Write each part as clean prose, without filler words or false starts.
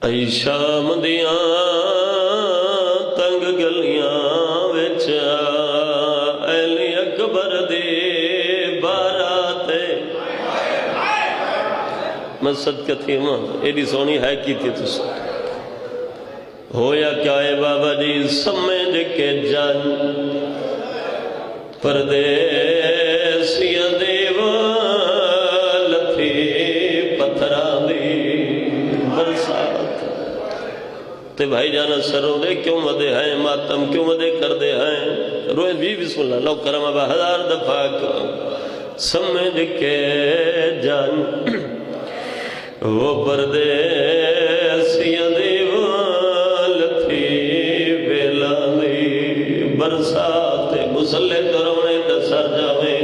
ای شام دیاں تنگ گلیاں وچ علی اکبر دی بارات میں صدقہ تھی ماں ایڈی سونی ہے کی تھی تو ہویا کیا ہے بابا جی سمجھ کے جان پردیسیاں دیو لتھی پتھران دی برسات تے بھائی جانا سروں دے کیوں مدے ہیں ماتم کیوں مدے کر دے ہیں روئے بھی بسم اللہ لو کرم ابا ہزار دفعہ سمجھ کے جان وہ پردیسیاں دیو لتھی بیلان دی برسات مسلح کرونے دسر جاویں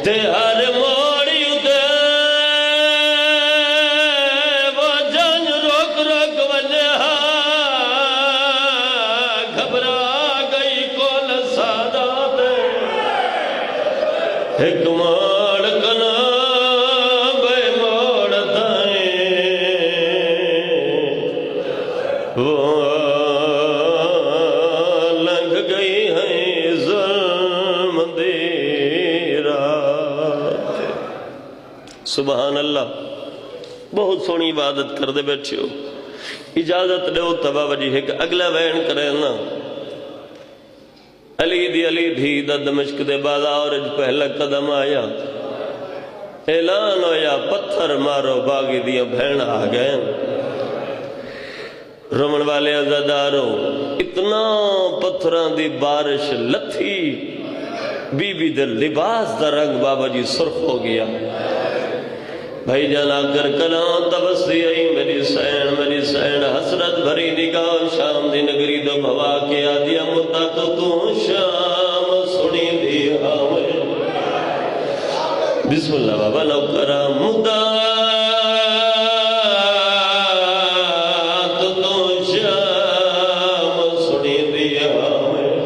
تے ہر موڑی دے وہ جان روک روک وجہ گھبرا گئی کول سادات ایک موڑ کنا بے موڑ دائیں وہ لنگ گئی ہیں ظلم دی رات سبحان اللہ بہت سونی عبادت کر دے بیٹھے ہو اجازت دے ہو تبا وجی ہے کہ اگلا وین کرے نا علی دی دا دمشق دے بازار پہلا قدم آیا اعلان ہویا پتھر مارو باغی دیا بھین آ گئے رمن والے عزادارو اتنا پتھران دی بارش لتھی بی بی دل لباس دا رنگ بابا جی سرخ ہو گیا بھائی جانا کر کلام تبسی آئی میری سین حسرت بھری نگاہ شام دی نگری دو بھوا کے آدیا مدہ تو شام سنی دی آمین بسم اللہ بابا لو کرام مدہ تو شام سنی دی آمین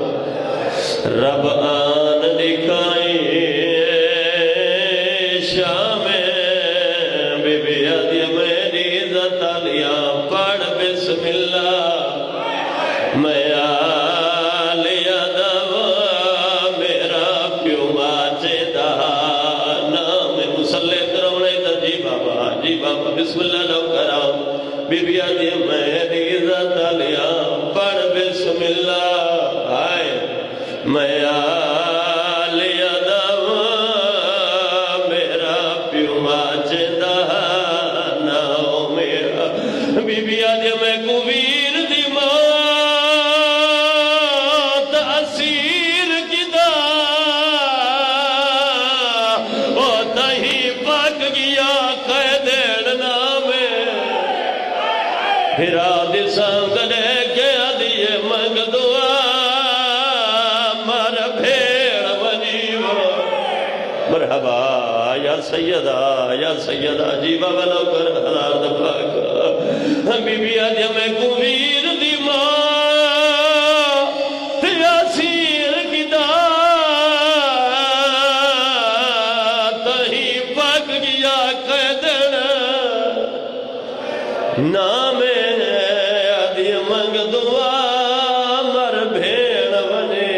رب آن لکھائی شام پڑھ بسم اللہ میں آلیا دوا میرا پیو ماچے دا نام مسلح کرونے دا جی بابا بسم اللہ لو کرام بی بی آدھی میری ذات لیا پڑھ بسم اللہ آئے میں آلیا دوا میرا پیو ماچے دا بی بی آدھے میں کو ویر دی موت اسیر کی دا او تہی پاک گیا قیدین نامے پھرا دی سانگلے کے آدھیے منگ دعا مر بھیڑ ونیو مرحبا یا سیدہ جی بابا لو کر ہزار دفعہ بی بی آدھے میں کو ویر دی ماں تیاسیر کی دا تہی پاک گیا قیدن نام آدھے منگ دعا مر بھیڑ بنے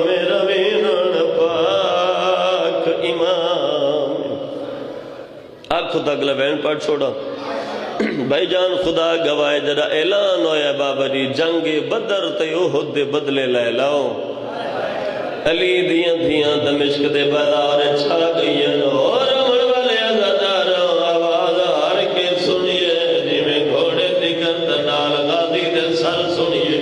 میرا وینن پاک امام آنکھوں تک لبین پڑھ چھوڑا بھائی جان خدا گوائے جرا اعلان ہویا بابا جی جنگ بدر تے احد دے بدلے لے لاؤ علی دیاں دمشق دے بازار چھا گئی اور من والے عزادار آواز ہر کے سنیے جی میں گھوڑے دی گرد نال غازی دے سر سنیے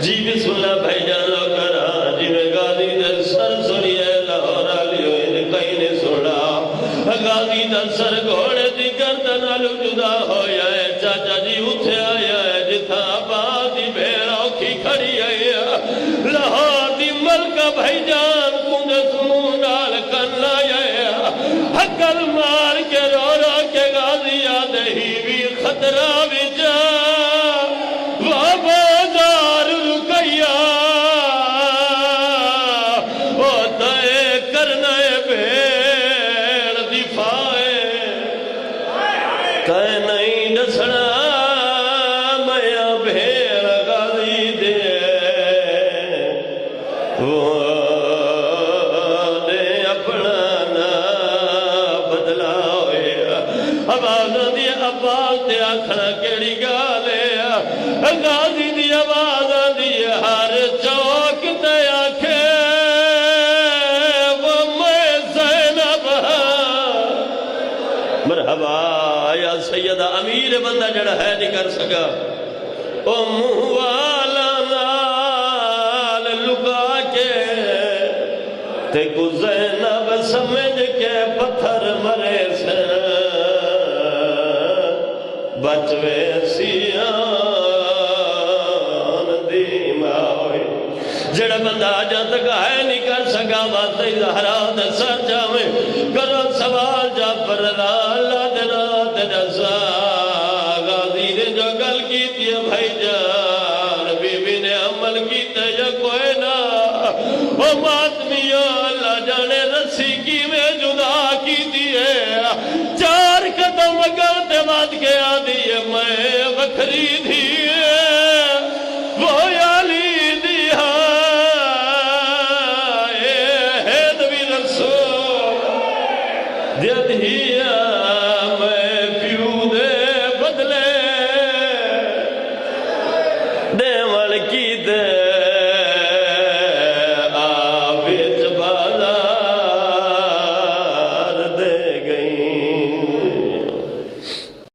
جی بسم اللہ بھائی جان لو کرا جی میں غازی دے سر سنیے لاہور آلیو ان کہیں نے سنا غازی دا سر گھوڑے دی گردن آلو جدا ہویا ہے چاچا جی اٹھے آیا ہے جتھا آبادی بھیڑوں کی کھڑی ہے لاہور دی ملکہ بھائی جان کندے سمون ڈال کرنا ہے حقل مار کے رو رو کے غازی آدھے ہی بھی خطرہ بھی جا بابا دار رکیا وہ تے کرنا ہے بھیڑ دفاع کہیں نہیں دسنا میں بھیر غازی دے وہ دے اپنا نا بدلا ہوئے آواز دی آواز تے آکھنا کیڑی گالے غازی دی آواز دی ہر چوک تے آکھے وہ میں زینب مرحبا یا سیدہ امیر بندہ جڑا ہے نہیں کر سکا او منہ والا نال لگا کے تے کو زینب سمجھ کے پتھر مرے سے بچوے سیان دی ماوے جڑا بندہ جا تک ہے نہیں کر سکا بات زہرا دے سر جاوے کرو سوال جا پر اللہ دے رات جسا غازی نے جو گل کی تھی بھائی جان بی بی نے عمل کی تے یا کوئی نہ او ماتمیہ اللہ جانے رسی کی میں جدا کی دیئے 4 قدم وگرتے بات کے آدھی میں وکھری دیئے وہ علی دیا اے نبی رسول دیدھیا میں پیو دے بدلے دیوال کی دے